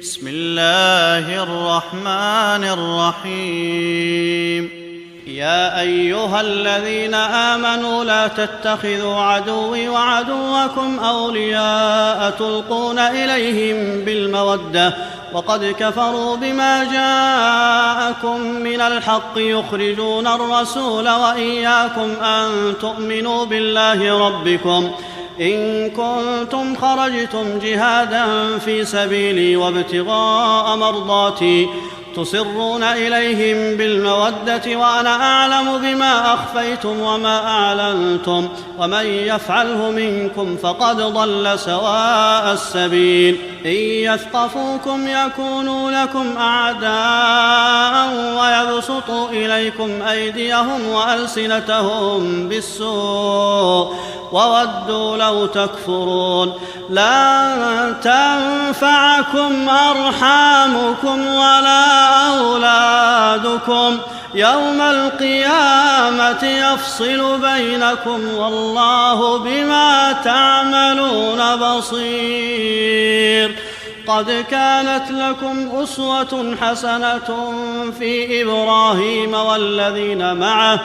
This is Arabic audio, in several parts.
بسم الله الرحمن الرحيم. يا أيها الذين آمنوا لا تتخذوا عدوي وعدوكم أولياء تلقون إليهم بالمودة وقد كفروا بما جاءكم من الحق يخرجون الرسول وإياكم أن تؤمنوا بالله ربكم إن كنتم خرجتم جهادا في سبيلي وابتغاء مرضاتي تصرون إليهم بالمودة وأنا أعلم بما أخفيتم وما أعلنتم ومن يفعله منكم فقد ضل سواء السبيل. إن يثقفوكم يكونوا لكم أعداء ويبسطوا إليكم أيديهم وألسنتهم بالسوء وودوا لو تكفرون. لن تنفعكم أرحامكم ولا أولادكم يوم القيامة يفصل بينكم والله بما تعملون بصير. قد كانت لكم أسوة حسنة في إبراهيم والذين معه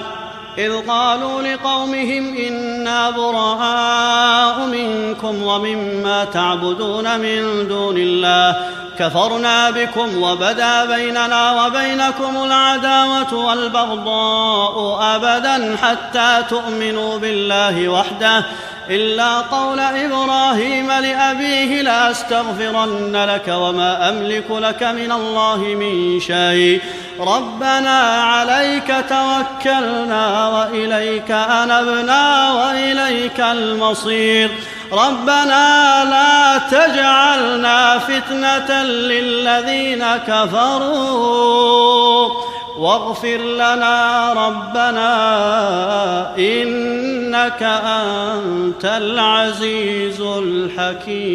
إذ قالوا لقومهم إنا براء منكم ومما تعبدون من دون الله كفرنا بكم وبدا بيننا وبينكم العداوة والبغضاء أبدا حتى تؤمنوا بالله وحده إلا قول إبراهيم لأبيه لأستغفرن لك وما أملك لك من الله من شيء ربنا عليك توكلنا وإليك أنبنا وإليك المصير ربنا لا تجعلنا فتنة للذين كفروا واغفر لنا ربنا إنك أنت العزيز الحكيم.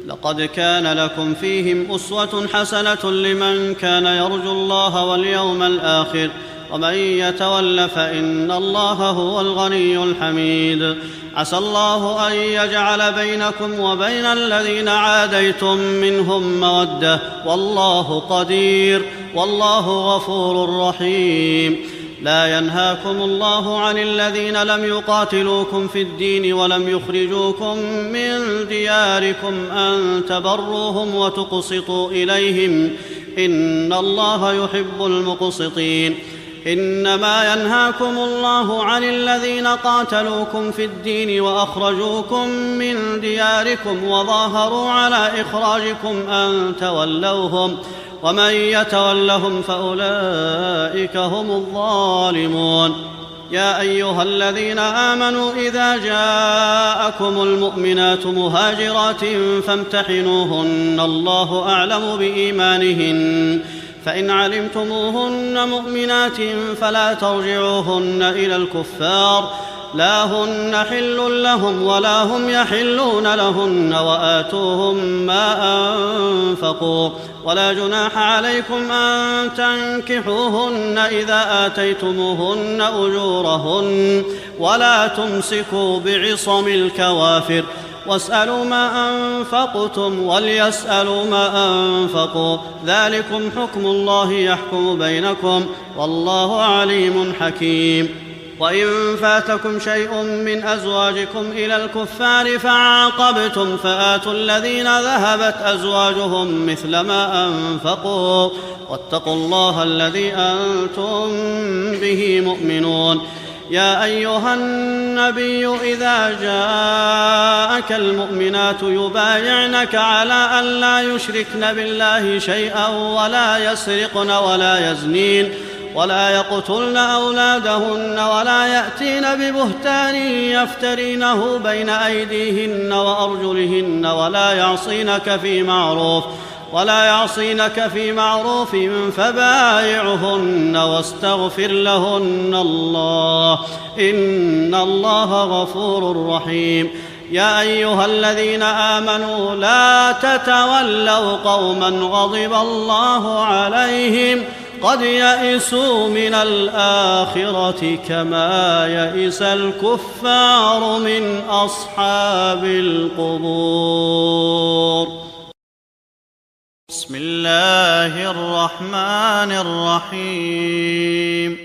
لقد كان لكم فيهم أسوة حسنة لمن كان يرجو الله واليوم الآخر ومن يتول فإن الله هو الغني الحميد. عسى الله أن يجعل بينكم وبين الذين عاديتم منهم مودة والله قدير والله غفور رحيم. لا ينهاكم الله عن الذين لم يقاتلوكم في الدين ولم يخرجوكم من دياركم أن تبروهم وتقسطوا إليهم إن الله يحب المقسطين. إنما ينهاكم الله عن الذين قاتلوكم في الدين وأخرجوكم من دياركم وظاهروا على إخراجكم أن تولوهم ومن يتولهم فأولئك هم الظالمون. يا أيها الذين آمنوا إذا جاءكم المؤمنات مهاجرات فامتحنوهن الله أعلم بإيمانهن فإن علمتموهن مؤمنات فلا ترجعوهن إلى الكفار لا هن حل لهم ولا هم يحلون لهن وآتوهم ما أنفقوا ولا جناح عليكم أن تنكحوهن إذا آتيتموهن أجورهن ولا تمسكوا بعصم الكوافر واسألوا ما أنفقتم وليسألوا ما أنفقوا ذلكم حكم الله يحكم بينكم والله عليم حكيم. وإن فاتكم شيء من أزواجكم إلى الكفار فعاقبتم فآتوا الذين ذهبت أزواجهم مثل ما أنفقوا واتقوا الله الذي أنتم به مؤمنون. يا أيها النبي إذا جاءك المؤمنات يبايعنك على أن لا يشركن بالله شيئا ولا يسرقن ولا يزنين ولا يقتلن أولادهن ولا يأتين ببهتان يفترينه بين أيديهن وأرجلهن ولا يعصينك في معروف فبايعهن واستغفر لهن الله إن الله غفور رحيم. يا أيها الذين آمنوا لا تتولوا قوما غضب الله عليهم قد يئسوا من الآخرة كما يئس الكفار من أصحاب القبور. بسم الله الرحمن الرحيم.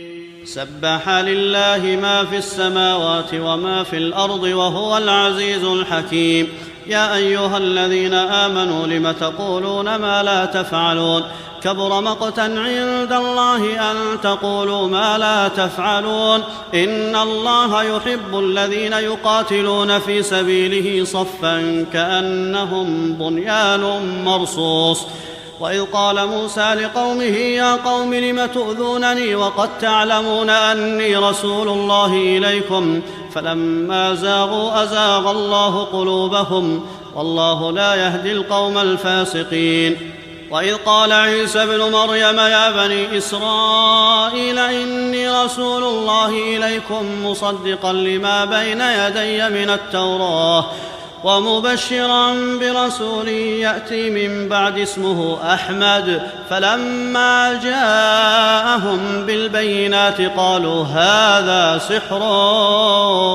سبح لله ما في السماوات وما في الأرض وهو العزيز الحكيم. يا أيها الذين آمنوا لم تقولون ما لا تفعلون؟ كبر مقتا عند الله أن تقولوا ما لا تفعلون. إن الله يحب الذين يقاتلون في سبيله صفا كأنهم بنيان مرصوص. وإذ قال موسى لقومه يا قوم لم تؤذونني وقد تعلمون أني رسول الله إليكم فلما زاغوا أزاغ الله قلوبهم والله لا يهدي القوم الفاسقين. وإذ قال عيسى ابن مريم يا بني إسرائيل إني رسول الله إليكم مصدقا لما بين يدي من التوراة ومبشرا برسول يأتي من بعد اسمه أحمد. فلما جاءهم بالبينات قالوا هذا سحر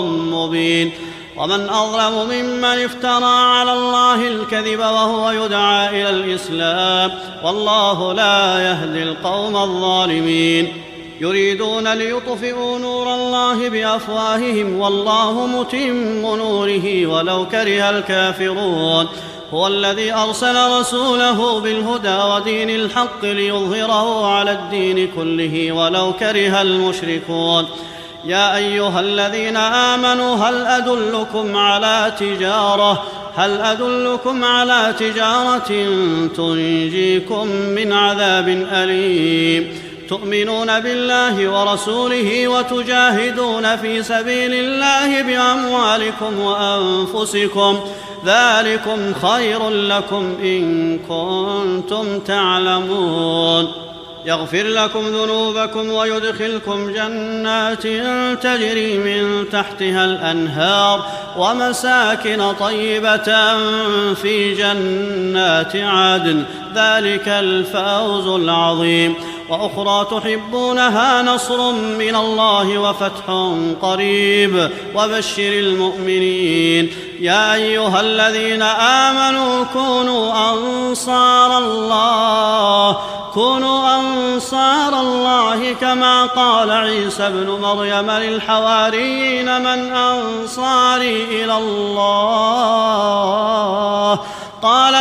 مبين. ومن أظلم ممن افترى على الله الكذب وهو يدعى إلى الإسلام والله لا يهدي القوم الظالمين. يريدون ليطفئوا نور الله بأفواههم والله متم نوره ولو كره الكافرون. هو الذي أرسل رسوله بالهدى ودين الحق ليظهره على الدين كله ولو كره المشركون. يا أيها الذين آمنوا هل أدلكم على تجارة تنجيكم من عذاب أليم؟ تؤمنون بالله ورسوله وتجاهدون في سبيل الله بأموالكم وأنفسكم ذلكم خير لكم إن كنتم تعلمون. يغفر لكم ذنوبكم ويدخلكم جنات تجري من تحتها الأنهار ومساكن طيبة في جنات عدن ذلك الفوز العظيم. وأخرى تحبونها نصر من الله وفتح قريب وبشر المؤمنين. يا أيها الذين آمنوا كونوا أنصار الله كما قال عيسى ابن مريم للحواريين من أنصاري إلى الله؟ قال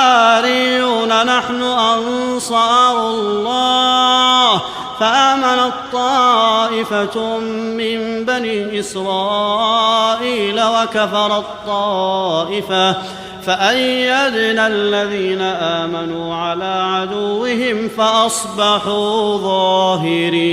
الحواريون نحن أنصار الله. فآمنت طائفة من بني إسرائيل وكفرت طائفة فأيدنا الذين آمنوا على عدوهم فأصبحوا ظاهرين.